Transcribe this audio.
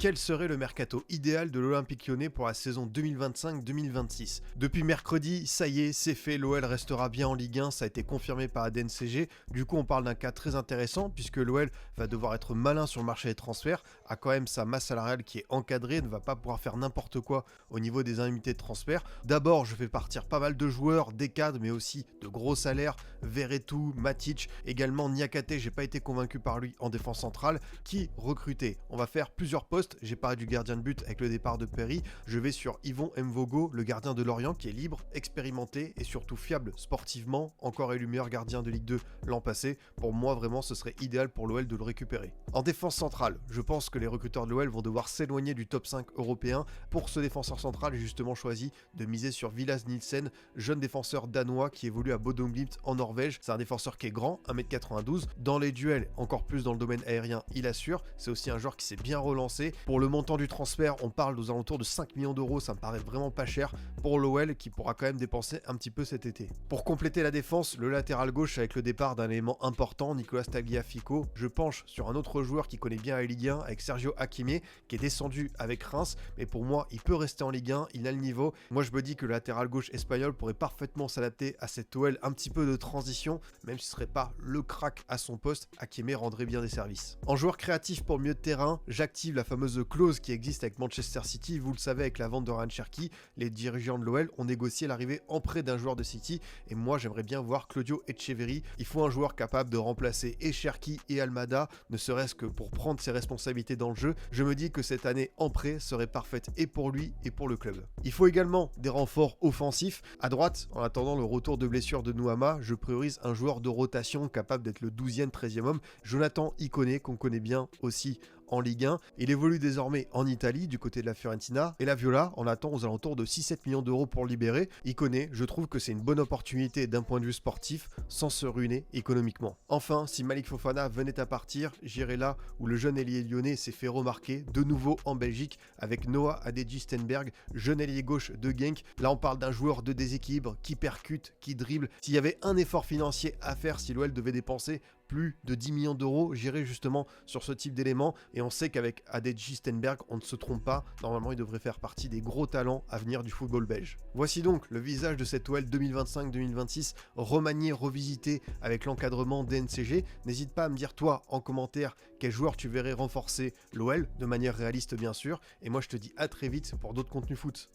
Quel serait le mercato idéal de l'Olympique Lyonnais pour la saison 2025-2026? Depuis mercredi, ça y est, c'est fait, l'OL restera bien en Ligue 1, ça a été confirmé par ADNCG. Du coup, on parle d'un cas très intéressant puisque l'OL va devoir être malin sur le marché des transferts, a quand même sa masse salariale qui est encadrée, ne va pas pouvoir faire n'importe quoi au niveau des indemnités de transfert. D'abord, je fais partir pas mal de joueurs, des cadres, mais aussi de gros salaires, Verretou, Matic, également Niakate, j'ai pas été convaincu par lui en défense centrale. Qui recruter? On va faire plusieurs postes. J'ai parlé du gardien de but avec le départ de Perry. Je vais sur Yvon Mvogo, le gardien de Lorient, qui est libre, expérimenté et surtout fiable sportivement. Encore élu meilleur gardien de Ligue 2 l'an passé. Pour moi, vraiment, ce serait idéal pour l'OL de le récupérer. En défense centrale, je pense que les recruteurs de l'OL vont devoir s'éloigner du top 5 européen. Pour ce défenseur central, j'ai justement choisi de miser sur Vilas Nielsen, jeune défenseur danois qui évolue à Bodø Glimt en Norvège. C'est un défenseur qui est grand, 1m92. Dans les duels, encore plus dans le domaine aérien, il assure. C'est aussi un joueur qui s'est bien relancé. Pour le montant du transfert, on parle aux alentours de 5 millions d'euros, ça me paraît vraiment pas cher pour l'OL qui pourra quand même dépenser un petit peu cet été. Pour compléter la défense, le latéral gauche avec le départ d'un élément important, Nicolas Tagliafico, je penche sur un autre joueur qui connaît bien la Ligue 1 avec Sergio Hakimi qui est descendu avec Reims, mais pour moi il peut rester en Ligue 1, il a le niveau. Moi je me dis que le latéral gauche espagnol pourrait parfaitement s'adapter à cette OL un petit peu de transition, même si ce serait pas le crack à son poste, Hakimi rendrait bien des services. En joueur créatif pour mieux de terrain, j'active la fameuse clause qui existe avec Manchester City. Vous le savez, avec la vente de Ryan Cherki, les dirigeants de l'OL ont négocié l'arrivée en prêt d'un joueur de City et moi j'aimerais bien voir Claudio Echeverri. Il faut un joueur capable de remplacer et Cherki et Almada, ne serait-ce que pour prendre ses responsabilités dans le jeu. Je me dis que cette année en prêt serait parfaite et pour lui et pour le club. Il faut également des renforts offensifs. À droite, en attendant le retour de blessure de Nuama, je priorise un joueur de rotation capable d'être le 12e, 13e homme, Jonathan Ikoné, qu'on connaît bien aussi en Ligue 1. Il évolue désormais en Italie du côté de la Fiorentina et la Viola en attend aux alentours de 6-7 millions d'euros pour le libérer. Ikoné, je trouve que c'est une bonne opportunité d'un point de vue sportif sans se ruiner économiquement. Enfin, si Malik Fofana venait à partir, j'irai là où le jeune ailier lyonnais s'est fait remarquer, de nouveau en Belgique avec Noah Adedji-Stenberg, jeune ailier gauche de Genk. Là on parle d'un joueur de déséquilibre qui percute, qui dribble. S'il y avait un effort financier à faire, si l'OL devait dépenser plus de 10 millions d'euros, j'irai justement sur ce type d'éléments et on sait qu'avec Adedji Stenberg, on ne se trompe pas, normalement il devrait faire partie des gros talents à venir du football belge. Voici donc le visage de cette OL 2025-2026 remanié, revisité avec l'encadrement DNCG. N'hésite pas à me dire toi en commentaire quel joueur tu verrais renforcer l'OL de manière réaliste bien sûr et moi je te dis à très vite pour d'autres contenus foot.